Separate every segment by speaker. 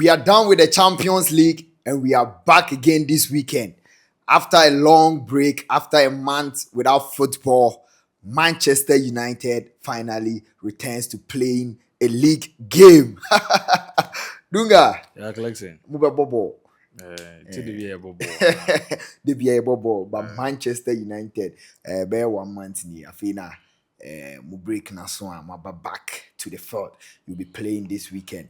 Speaker 1: We are done with the Champions League and we are back again this weekend. After a long break, after a month without football, Manchester United finally returns to playing a league game. Dunga,
Speaker 2: Yeah, collection.
Speaker 1: mube bobo.
Speaker 2: To the be a bobo.
Speaker 1: They be a bobo, but Manchester United, bear 1 month ni afina. Mu break na so I'm back to the field. You'll be playing this weekend.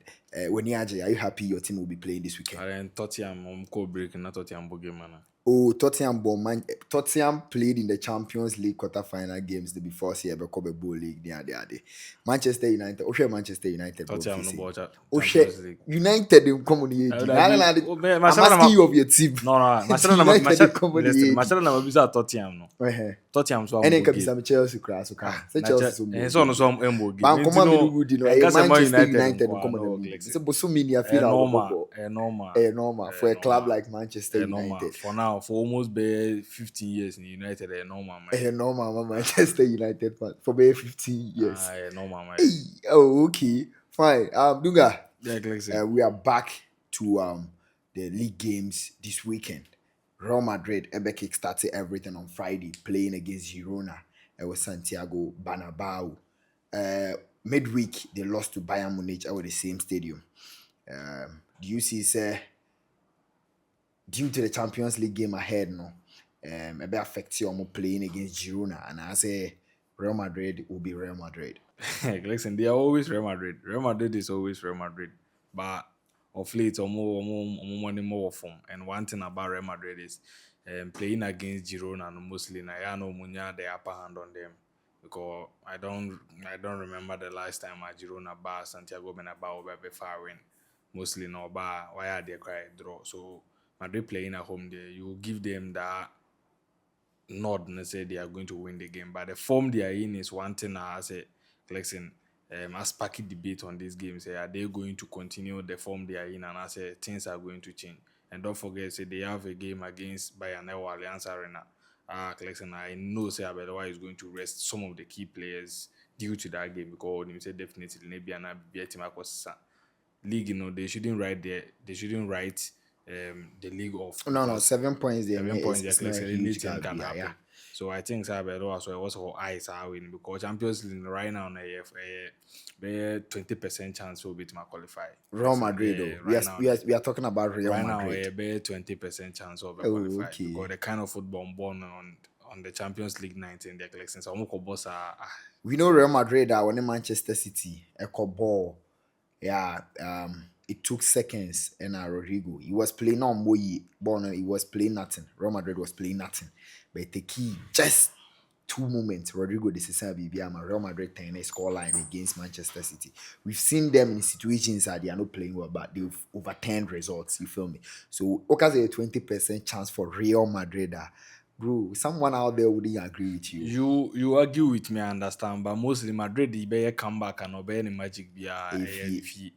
Speaker 1: When are you happy your team will be playing this weekend?
Speaker 2: I Tottenham break na Tottenham game man.
Speaker 1: Oh, Tottenham played in the Champions League quarter-final games the before see ever come a bowl league there. Manchester United. Manchester United.
Speaker 2: Tottenham no ball
Speaker 1: Champions League. United in common. I'm asking you of your team.
Speaker 2: No, Marcelo na bisa Tottenham no. Tottenham so
Speaker 1: and then can be some Chelsea class so Chelsea
Speaker 2: so no so embo game.
Speaker 1: Man come on good no Manchester United in common. It's a so many I feel normal for a club like Manchester United.
Speaker 2: For now, for almost 15 years in United, normal man.
Speaker 1: Normal Manchester United fan for 15 years.
Speaker 2: Normal man.
Speaker 1: Oh, okay, fine. Dunga.
Speaker 2: Yeah,
Speaker 1: we are back to the league games this weekend. Real Madrid kick-started everything on Friday, playing against Girona. It was Santiago Bernabeu. Midweek, they lost to Bayern Munich at the same stadium. Do you see, sir? Due to the Champions League game ahead, no, maybe affect you playing against Girona, and I say Real Madrid will be Real Madrid.
Speaker 2: Listen, they are always Real Madrid. Real Madrid is always Real Madrid, but of late, more form. And one thing about Real Madrid is playing against Girona, and mostly I know Munya the upper hand on them because I don't remember the last time at Girona bar Santiago Bernabeu be far win. Mostly no bar why are they cry draw so. Madrid playing at home there, you give them that nod and say they are going to win the game. But the form they are in is one thing I say, listen, as sparky debate on this game, say, are they going to continue the form they are in? And I say, things are going to change. And don't forget, say, they have a game against Bayern or Allianz Arena. Listen, I know, say, Abeloa is going to rest some of the key players due to that game because they say definitely, maybe an league, you know, they shouldn't write the league off.
Speaker 1: No, 7 points there.
Speaker 2: 7 points anything can happen. Yeah. So I think Sabelo so it was for eyes are winning because Champions League right now a 20% chance will be to qualify.
Speaker 1: Real Madrid we are talking about Real Madrid.
Speaker 2: Right now a 20% chance of qualify because the kind of football born on the Champions League 19 the collections.
Speaker 1: We know Real Madrid are winning Manchester City, a ball. Yeah, it took seconds and Rodrigo. He was playing on Moyi, but he was playing nothing. Real Madrid was playing nothing. But the key, just 2 moments, Rodrigo Real Madrid 10 scoreline against Manchester City. We've seen them in situations that they are not playing well, but they've overturned results, you feel me? So, okay, a 20% chance for Real Madrid. Bro, someone out there wouldn't agree with you.
Speaker 2: You argue with me, I understand, but mostly Madrid, they better come back and obey any magic.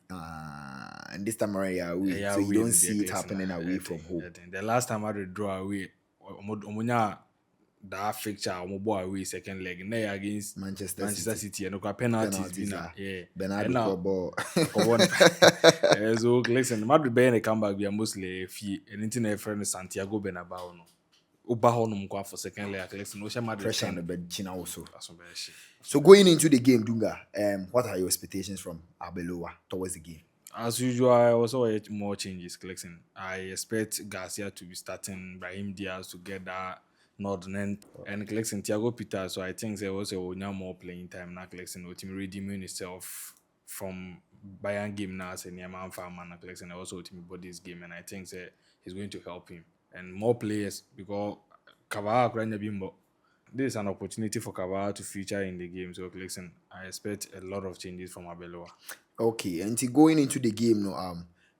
Speaker 1: And this time around, so you don't see it happening away from home.
Speaker 2: The last time Madrid draw away, that fixture, away second leg, against Manchester City, and penalties.
Speaker 1: Bernardo
Speaker 2: So listen, Madrid better come back. We are mostly anything a friend Santiago Bernabeu. For second leg,
Speaker 1: pressure on the bed also. So going into the game, Dunga, what are your expectations from Arbeloa towards the game?
Speaker 2: As usual, I also more changes. Collection. I expect Garcia to be starting, Brahim Diaz to get that nod and collecting Thiago Peter. So I think there was more playing time now. Collection will team redeeming itself from Bayern game now. Say Neyman Farman and collection also team about this game, and I think he's going to help him and more players because Cavara this is an opportunity for Cavara to feature in the game. So listen, I expect a lot of changes from Arbeloa.
Speaker 1: Okay, and going into the game,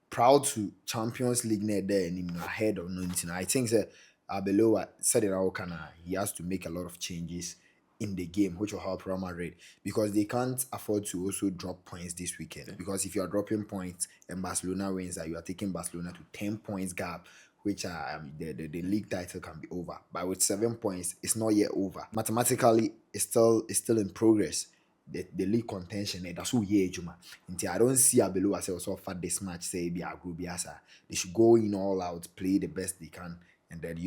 Speaker 1: proud to Champions League net there and ahead of nothing. I think that Arbeloa said it out he has to make a lot of changes in the game, which will help Real Madrid because they can't afford to also drop points this weekend. Yeah. Because if you are dropping points and Barcelona wins, you are taking Barcelona to 10 points gap, which the league title can be over. But with 7 points, it's not yet over. Mathematically, it's still in progress. the league contention. That's who yeah, Juma. Until I don't see Abelu as also for this match. Say be a group biasa. They should go in all out, play the best they can, and then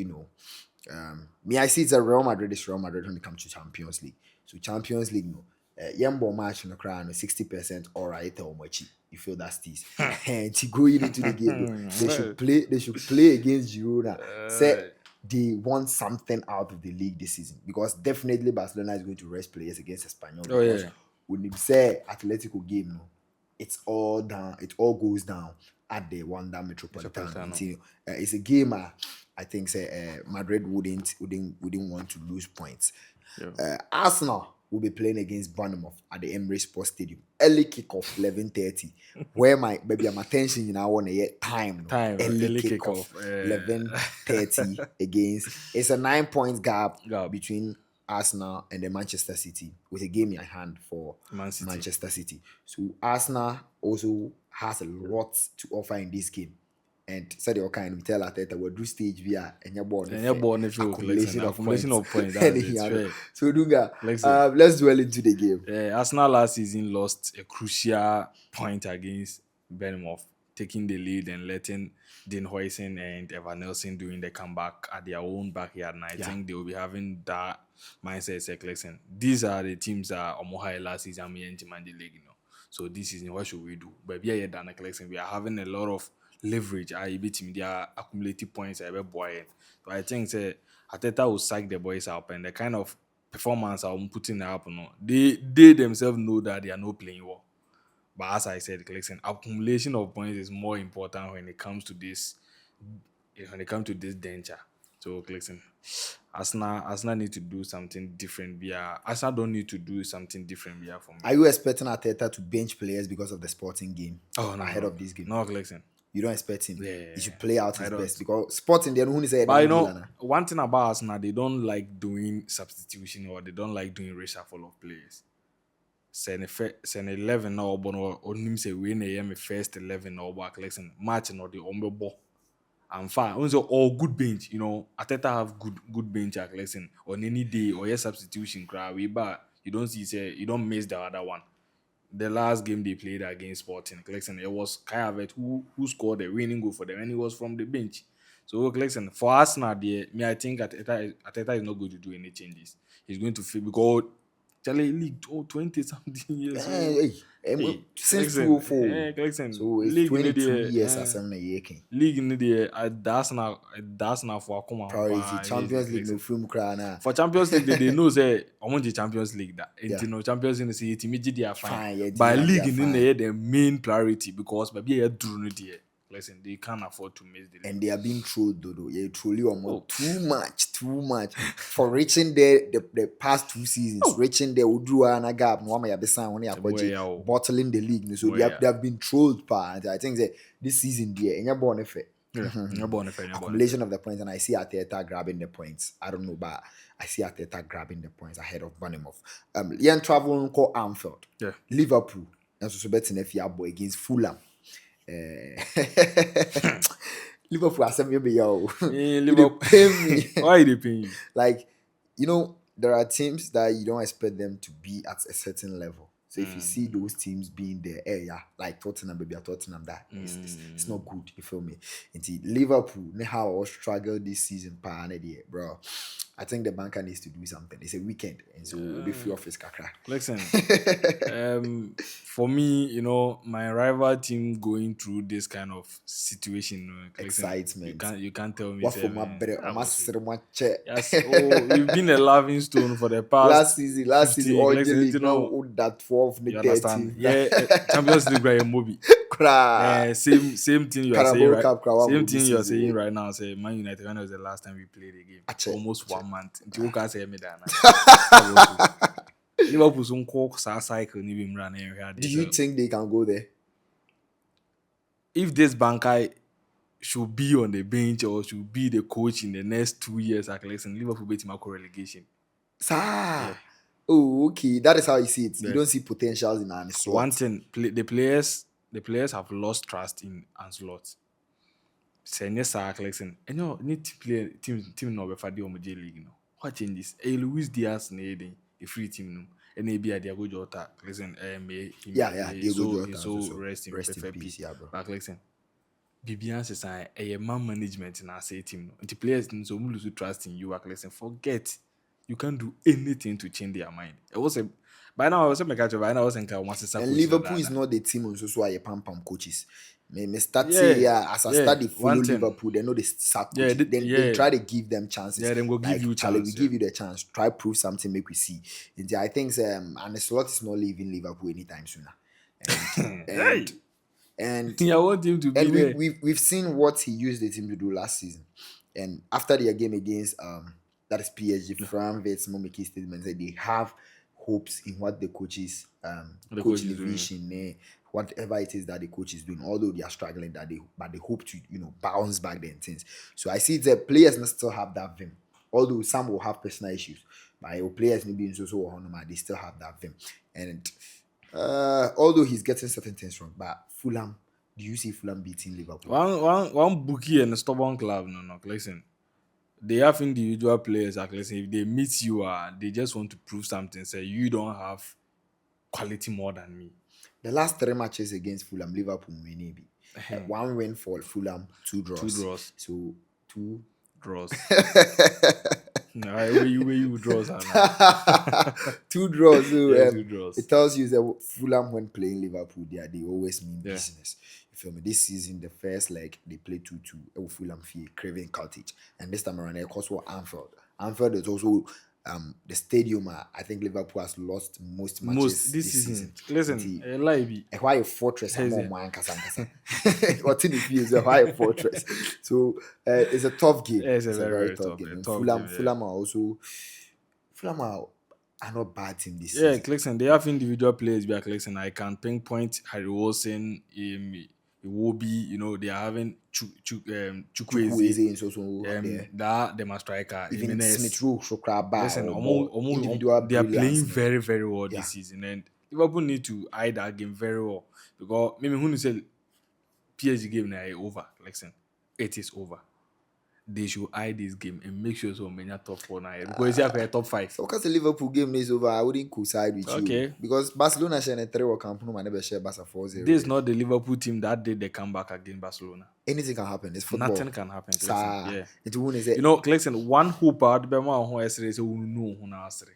Speaker 1: me I see it's a Real Madrid is Real Madrid when it comes to Champions League. So Champions League no. Yambo match in the crown 60% all right or much. You feel that's this. And to go into the game, though, they should play against Girona. Say they want something out of the league this season because definitely Barcelona is going to rest players against Espanyol
Speaker 2: Oh
Speaker 1: because
Speaker 2: yeah.
Speaker 1: when you say Atletico game, no, it's all down. It all goes down at the Wanda Metropolitano.
Speaker 2: Metropolitano.
Speaker 1: It's a game. I think say Madrid wouldn't want to lose points.
Speaker 2: Yeah.
Speaker 1: Arsenal will be playing against Bournemouth at the Emirates Sports Stadium. Early kickoff 11:30. Where my baby my attention want to get time. No? Early kickoff 11:30 against. It's a 9 points gap between Arsenal and the Manchester City with a game in hand for Manchester City. So Arsenal also has a lot to offer in this game. And said your kind of tell Ateta we'll do stage via and your board accumulation of points. So Dunga, let's dwell into the game.
Speaker 2: Arsenal last season lost a crucial point against Bournemouth, taking the lead and letting Dean Huijsen and Evan Nelson doing the comeback at their own backyard. And I think they will be having that mindset. Listen, these are the teams that are high last season and the league, So this season, what should we do? But we are having a lot of leverage. I beat him. They are accumulating points. So I think Ateta will sack the boys up, and the kind of performance I'm putting up, they themselves know that they are not playing well. But as I said, collection accumulation of points is more important when it comes to this. When it comes to this danger, so collection, Arsenal need to do something different. Arsenal don't need to do something different. For me.
Speaker 1: Are you expecting Ateta to bench players because of the Sporting game?
Speaker 2: Ahead
Speaker 1: of this game?
Speaker 2: No, collection.
Speaker 1: You don't expect him.
Speaker 2: Yeah,
Speaker 1: he should play out his best because Sporting they don't say.
Speaker 2: But one thing about Arsenal, they don't like doing substitution or they don't like doing reshuffle of players. Send 11 now, but only say we na first 11 now, but collection match no the ombo. And fine, also all good bench. Ateta have good bench at collection on any day or your substitution crowd. But you don't see you don't miss the other one. The last game they played against Sporting, collection, it was Kai Havertz who scored the winning goal for them, and he was from the bench. So, collection, for Arsenal, I think Ateta is not going to do any changes. He's going to feel because Charlie League 20 something years.
Speaker 1: Since 2004.
Speaker 2: So
Speaker 1: it's 22 years as I'm
Speaker 2: League in the Arsenal for
Speaker 1: priority Champions League no film crana.
Speaker 2: For Champions League they know say I want the Champions League that. Champions League say immediately they are fine. But league in the main priority because maybe a drew there. Listen, they can't afford to miss the league.
Speaker 1: And they are being trolled, though. Yeah, truly almost too much for reaching there the past 2 seasons. Reaching there, Udrua and a gap. No one bottling the league. So they have been trolled, pa. I think that this season, there, and you're born effect. Accumulation of the points, and I see Ateta grabbing the points. I don't know, but I see Ateta grabbing the points ahead of Bournemouth. Young travel called Anfield.
Speaker 2: Yeah.
Speaker 1: Liverpool. And so betting if you boy against Fulham. Liverpool are sending me yo.
Speaker 2: Liverpool
Speaker 1: pay me.
Speaker 2: Why they paying you?
Speaker 1: Like, there are teams that you don't expect them to be at a certain level. So if you see those teams being there, like Tottenham, that it's not good. You feel me? Indeed, Liverpool, how all struggle this season, bro. I think the banker needs to do something. It's a weekend, and so we'll be free of his kakra.
Speaker 2: Listen, for me, my rival team going through this kind of situation,
Speaker 1: excitement.
Speaker 2: You can't tell me.
Speaker 1: What for my better?
Speaker 2: Yes, we've been a laughing stone for the past
Speaker 1: last season, all the league now that 12,
Speaker 2: you understand? Yeah, Champions League by a movie. Same thing you are saying right. Same thing you are saying right now. Say Man United. When was the last time we played a game? Almost 1 month. You can't say me that. Liverpool soon call cycle.
Speaker 1: Do you think they can go there?
Speaker 2: If this banker should be on the bench or should be the coach in the next 2 years, Liverpool beat him at relegation.
Speaker 1: Yeah. Oh, okay. That is how you see it. You don't see potentials in Anslot.
Speaker 2: One thing, the players have lost trust in Anslot. Senior Sir Clarkson, and need to play team no before the J League. What changes? Luis Diaz need the free team. and maybe at Diego Jota. Listen,
Speaker 1: Yeah,
Speaker 2: may
Speaker 1: Diego
Speaker 2: he
Speaker 1: Jota
Speaker 2: so
Speaker 1: also.
Speaker 2: rest in
Speaker 1: Rest in
Speaker 2: perfect
Speaker 1: peace,
Speaker 2: peace.
Speaker 1: yeah, bro.
Speaker 2: But listen, BBN says I a man management in our say team. No, the players so lose trust in you. Listen, forget you can't do anything to change their mind. It was a by now I was a mechanic. By now I was in Kawasaki
Speaker 1: And
Speaker 2: coach.
Speaker 1: Liverpool is not the team on so why pam pam coaches. Me start say
Speaker 2: Yeah,
Speaker 1: yeah, as I
Speaker 2: yeah.
Speaker 1: start they follow
Speaker 2: One thing.
Speaker 1: Liverpool, they know they start
Speaker 2: Yeah,
Speaker 1: coaches. Then they
Speaker 2: yeah,
Speaker 1: try to give them chances.
Speaker 2: yeah. Them go give
Speaker 1: Like
Speaker 2: you
Speaker 1: Charlie, we
Speaker 2: chance. Yeah.
Speaker 1: give you the chance. Try prove something, make we see. And I think and the slot is not leaving Liverpool anytime sooner. And and
Speaker 2: Hey,
Speaker 1: and
Speaker 2: I want him to be
Speaker 1: and
Speaker 2: there.
Speaker 1: we've seen what he used the team to do last season. And after their game against that is PSG, Fran Vets making statements that they have hopes in what the coaches
Speaker 2: The
Speaker 1: coach
Speaker 2: coach is doing.
Speaker 1: Levish whatever it is that the coach is doing, although they are struggling but they hope to bounce back then things. So I see the players must still have that vim. Although some will have personal issues, but your players maybe in so they still have that vim. And although he's getting certain things wrong, but Fulham, do you see Fulham beating Liverpool?
Speaker 2: One bookie and a stubborn club. No. Listen, they have individual players. Like listen, if they meet you, they just want to prove something. Say you don't have quality more than me.
Speaker 1: The last three matches against Fulham, Liverpool maybe. One win for Fulham, two
Speaker 2: Two
Speaker 1: draws.
Speaker 2: draws,
Speaker 1: So two.
Speaker 2: draws. No, where you draws are now.
Speaker 1: Two draws. So,
Speaker 2: Yeah, two draws.
Speaker 1: it tells you that Fulham when playing Liverpool, they always mean
Speaker 2: Yeah.
Speaker 1: business. You feel me? This season, the first leg they played 2-2. Fulham fee Craven Cottage, and this time around they also Anfield. Anfield is also the stadium. I think Liverpool has lost most matches
Speaker 2: Most this
Speaker 1: this season.
Speaker 2: season. Listen, lie be.
Speaker 1: Why a fortress
Speaker 2: Has
Speaker 1: among
Speaker 2: it?
Speaker 1: one kasa. What in the field is why a fortress. So it's a tough game.
Speaker 2: Yeah, it's a
Speaker 1: It's a
Speaker 2: very
Speaker 1: very
Speaker 2: very
Speaker 1: tough
Speaker 2: tough,
Speaker 1: game. And
Speaker 2: tough game. Yeah.
Speaker 1: Fulham are not bad team this
Speaker 2: Yeah,
Speaker 1: season.
Speaker 2: Clarkson, they have individual players. But Clarkson, I can pinpoint Harry Wilson, Iwobi. They are having Chukwueze,
Speaker 1: Chukwueze is also there.
Speaker 2: that them a striker.
Speaker 1: Even Smith
Speaker 2: Jimenez.
Speaker 1: Rowe, Shokraba
Speaker 2: Listen,
Speaker 1: or ball. Individual
Speaker 2: they are playing
Speaker 1: brilliance.
Speaker 2: very very well
Speaker 1: Yeah.
Speaker 2: this season, and Liverpool need to eye that game very well because maybe who say PSG game now over. Listen, it is over. They should eye this game and make sure so many top 4 now because it's a top 5.
Speaker 1: So because the Liverpool game is over, I wouldn't coincide with you.
Speaker 2: Okay.
Speaker 1: Because Barcelona share a 3 World Cup, no man never share Barca 4-0.
Speaker 2: This is not the Liverpool team that did the comeback against Barcelona.
Speaker 1: Anything can happen. It's football.
Speaker 2: Nothing can happen. Listen, yeah.
Speaker 1: It won't say
Speaker 2: Listen, one hope out be ma ho esre say unu no ho na asre.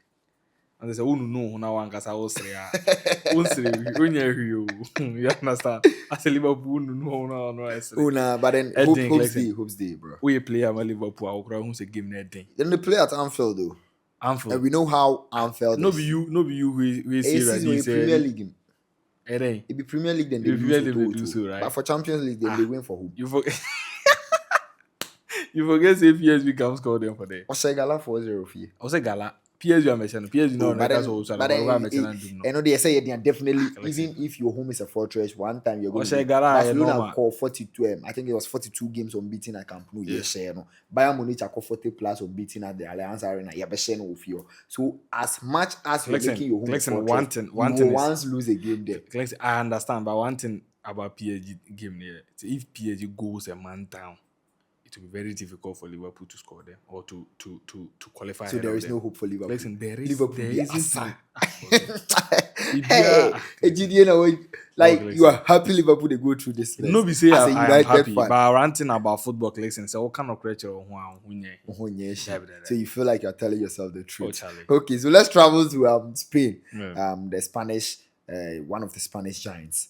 Speaker 2: And they say unu no ho na wan kasa osre a. Unsre unya hwi. You understand? As a Liverpool unu no ho na esre.
Speaker 1: oh nah, but then hopes day, bro.
Speaker 2: We play am Liverpool akura hu say game na den.
Speaker 1: Then they play at Anfield though.
Speaker 2: Anfield.
Speaker 1: And we know how Anfield
Speaker 2: No
Speaker 1: is.
Speaker 2: be you we see
Speaker 1: season
Speaker 2: ready
Speaker 1: in
Speaker 2: say
Speaker 1: Premier League.
Speaker 2: Eren.
Speaker 1: It be Premier League then they
Speaker 2: If Premier
Speaker 1: lose
Speaker 2: League
Speaker 1: to
Speaker 2: they do so, right?
Speaker 1: But for Champions League then they win for who?
Speaker 2: You forget you forget say PSV can score them for there.
Speaker 1: Osegala 4-0 for you.
Speaker 2: I say Gala. PSV are mentioned. PSV no
Speaker 1: but
Speaker 2: that's
Speaker 1: then,
Speaker 2: also
Speaker 1: but then I know they say they are definitely even if your home is a fortress, one time you're going to Barcelona call 42. I think it was 42 games unbeaten at Camp Nou. Yes, no. Bayern Munich call 40 plus unbeaten at the Allianz Arena. Yeah, with you. So as much as you're making your home a fortress, you will once lose a game there.
Speaker 2: I understand, but one thing about PSG game here, if PSG goes a man down, it will be very difficult for Liverpool to score them or to qualify.
Speaker 1: So there is no hope for Liverpool.
Speaker 2: Listen, there
Speaker 1: Liverpool
Speaker 2: isn't.
Speaker 1: Hey, like you are happy Liverpool they go through this.
Speaker 2: No, be say I am happy, but ranting about football, listen, say what kind of creature
Speaker 1: so you feel like you're telling yourself the truth.
Speaker 2: Oh,
Speaker 1: okay, so let's travel to Spain.
Speaker 2: Yeah.
Speaker 1: The Spanish, one of the Spanish giants,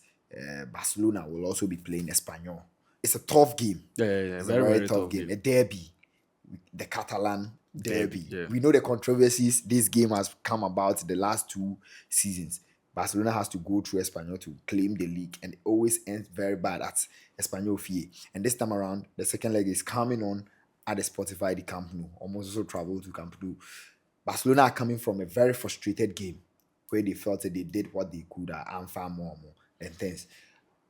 Speaker 1: Barcelona will also be playing Espanyol. It's a tough game.
Speaker 2: Yeah.
Speaker 1: It's a very tough game. A derby, the Catalan derby.
Speaker 2: Yeah.
Speaker 1: We know the controversies this game has come about the last 2 seasons. Barcelona has to go through Espanyol to claim the league, and it always ends very bad at Espanyol Fie. And this time around, the second leg is coming on at the Spotify the Camp Nou. Almost also travel to Camp Nou. Barcelona are coming from a very frustrated game where they felt that they did what they could and far more than things.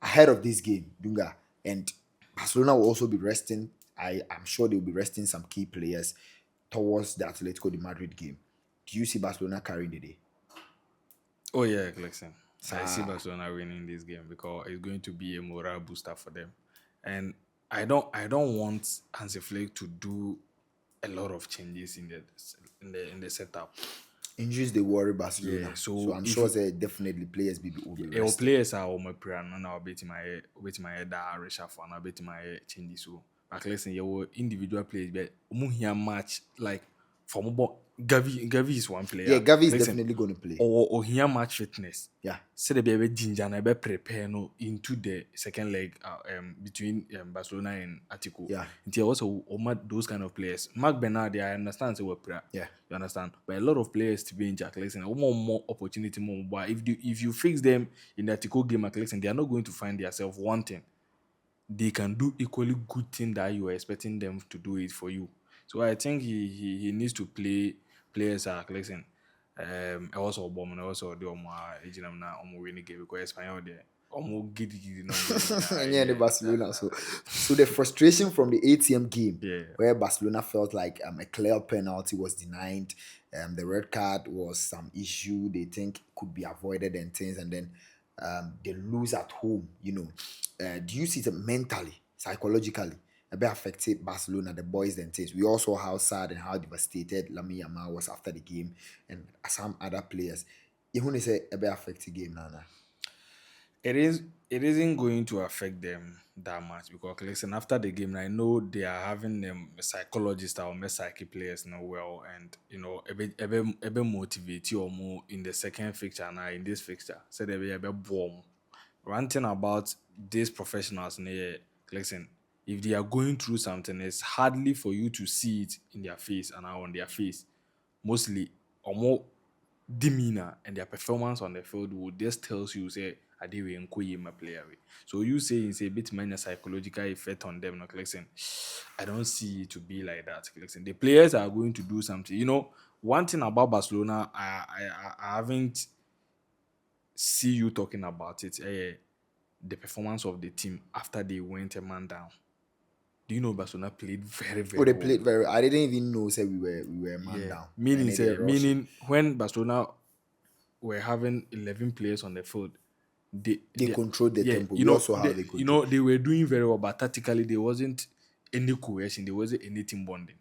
Speaker 1: Ahead of this game, Dunga, and Barcelona will also be resting. I'm sure they'll be resting some key players towards the Atletico de Madrid game. Do you see Barcelona carrying the day?
Speaker 2: Oh yeah, listen. I see Barcelona winning this game because it's going to be a morale booster for them. And I don't want Hansi Flick to do a lot of changes in the setup.
Speaker 1: Injuries they worry
Speaker 2: Yeah,
Speaker 1: Barcelona, so
Speaker 2: so
Speaker 1: I'm
Speaker 2: if
Speaker 1: sure that definitely players will be
Speaker 2: your
Speaker 1: rested.
Speaker 2: players are on my prayer no na wobɛtumi ayɛ da reshuffle na wobɛtumi ayɛ changes so but listen yɛwɔ individual players but ɔmo hia match like for mo Gavi is one
Speaker 1: Yeah,
Speaker 2: player
Speaker 1: Gavi is
Speaker 2: listen
Speaker 1: definitely going to play.
Speaker 2: or ohia match fitness
Speaker 1: Yeah,
Speaker 2: sɛdeɛ bɛyɛ bɛ ginger na ɛbɛ prepare no into the second leg between Barcelona and Atletico
Speaker 1: yeah,
Speaker 2: nti also those kind of players Mark Bernard I understand say we're prayer
Speaker 1: yeah.
Speaker 2: you understand? But a lot of players to be in Jack Listen, more opportunity, more. But if you fix them in the typical game at Listen, they are not going to find themselves wanting. They can do equally good thing that you are expecting them to do it for you. So I think he needs to play players at Listen. Also bomb and also the Ejinam na winning game because Espanyol there. Giddy no
Speaker 1: Yeah, the
Speaker 2: yeah.
Speaker 1: Barcelona. So the frustration from the ATM game,
Speaker 2: Yeah.
Speaker 1: where Barcelona felt like a clear penalty was denied, the red card was some issue they think could be avoided and things, and then they lose at home. Do you see it mentally, psychologically? A bit affected Barcelona, the boys and things. We also saw how sad and how devastated Lamine Yamal was after the game, and some other players. Even say a bit affected game, Nana.
Speaker 2: It isn't going to affect them that much because listen after the game I know they are having psychologists or psyche players now well and a bit motivate you or more in the second fixture now in this fixture so they be a bit warm. One thing about these professionals listen if they are going through something it's hardly for you to see it in their face and on their face mostly or more demeanor and their performance on the field will just tells you say I did we my player way. So you say it's a bit minor psychological effect on them. Not listen, I don't see it to be like that. Listen, the players are going to do something. One thing about Barcelona, I haven't see you talking about it. The performance of the team after they went a man down. Do you know Barcelona played very
Speaker 1: Oh,
Speaker 2: very
Speaker 1: they
Speaker 2: well?
Speaker 1: played very. I didn't even know. Say we were man
Speaker 2: Yeah,
Speaker 1: down, and
Speaker 2: meaning
Speaker 1: then they
Speaker 2: say
Speaker 1: rush.
Speaker 2: meaning when Barcelona were having 11 players on the field.
Speaker 1: They controlled the
Speaker 2: Yeah,
Speaker 1: tempo. We also how they control.
Speaker 2: they were doing very well, but tactically there wasn't any cohesion, there wasn't any team bonding.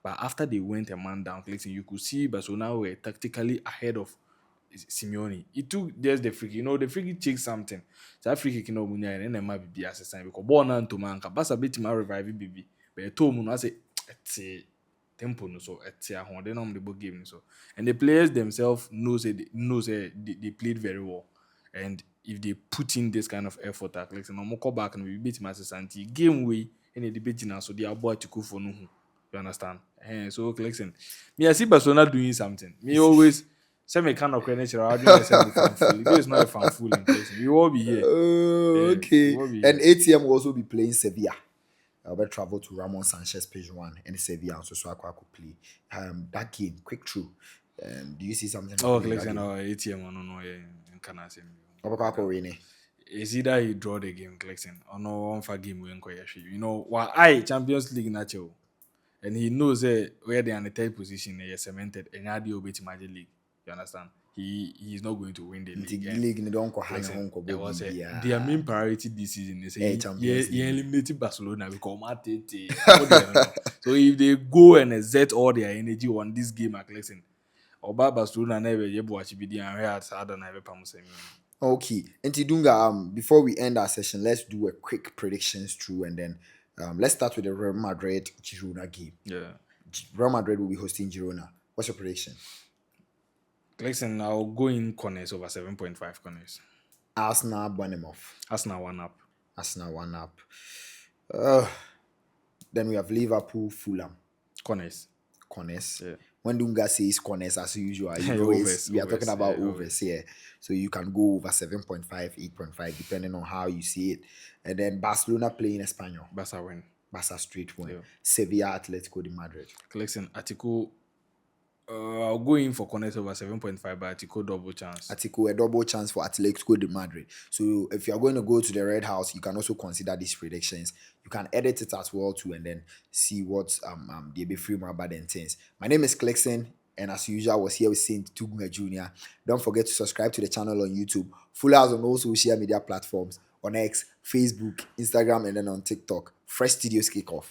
Speaker 2: But after they went a man down, listen, you could see Barcelona were tactically ahead of Simeone. It took just the free kick. The free kick takes something. So that free kick, and then might be as a sign because born and to man, Basa bit my revive baby. But I told me, I say, it's a tempo no so it's a hon. They know the book game so, and the players themselves they played very well. And if they put in this kind of effort at least and I'm call back and we beat Manchester City game way and the debate now so they are about to go for no. You understand? So listen, me I see Barcelona doing something. Me always say me kind of credit I don't say me fan fool. This is not a fan fool in place. We will all be here.
Speaker 1: Oh,
Speaker 2: Yeah, we
Speaker 1: okay.
Speaker 2: will be
Speaker 1: And
Speaker 2: here.
Speaker 1: ATM will also be playing Sevilla. I'll be travel to Ramon Sanchez page one and Sevilla so I could play. That game, quick through. Do you see something
Speaker 2: Oh,
Speaker 1: happening in that
Speaker 2: listen,
Speaker 1: game?
Speaker 2: ATM no yeah, can I say
Speaker 1: Rainy.
Speaker 2: it's either he draw the game, Clexen, or no one for game we inquire. Why I Champions League natural. And he knows where they are in the third position, they are cemented, and how do you beat Magic League? You understand? He's not going to win the
Speaker 1: Nti
Speaker 2: league. And
Speaker 1: league ni don't hang
Speaker 2: listen,
Speaker 1: on ko
Speaker 2: it
Speaker 1: bo
Speaker 2: was their
Speaker 1: bibia.
Speaker 2: main priority this season. They say
Speaker 1: Champions
Speaker 2: he
Speaker 1: League.
Speaker 2: eliminated Barcelona because Matete. So if they go and exert all their energy on this game, like listen, Oba Barcelona never able to be the other never pamusemi.
Speaker 1: Okay. Nti Dunga, before we end our session, let's do a quick predictions through and then let's start with the Real Madrid Girona game.
Speaker 2: Yeah.
Speaker 1: Real Madrid will be hosting Girona. What's your prediction?
Speaker 2: Listen, I'll go in corners over 7.5 corners.
Speaker 1: Arsenal, Bournemouth.
Speaker 2: Arsenal one up.
Speaker 1: Arsenal one up. Uh, then we have Liverpool, Fulham,
Speaker 2: Corners.
Speaker 1: corners.
Speaker 2: Yeah.
Speaker 1: When Dunga says corners, as usual, you know
Speaker 2: Overs,
Speaker 1: we are talking about
Speaker 2: yeah,
Speaker 1: overs here. So you can go over 7.5, 8.5, depending on how you see it. And then Barcelona playing Espanyol.
Speaker 2: Barca win.
Speaker 1: Barca straight win.
Speaker 2: Yeah.
Speaker 1: Sevilla, Atletico de Madrid.
Speaker 2: Listen, Atiku, I'll go in for corners over 7.5, but Atiku double chance.
Speaker 1: Atletico, a double chance for Atletico de Madrid. So if you're going to go to the Red House, you can also consider these predictions. You can edit it as well too, and then see what they be free more about and things. My name is Clexen, and as usual, I was here with Saint Tugunga Jr. Don't forget to subscribe to the channel on YouTube. Follow us on all social media platforms on X, Facebook, Instagram, and then on TikTok. Fresh Studios kick off.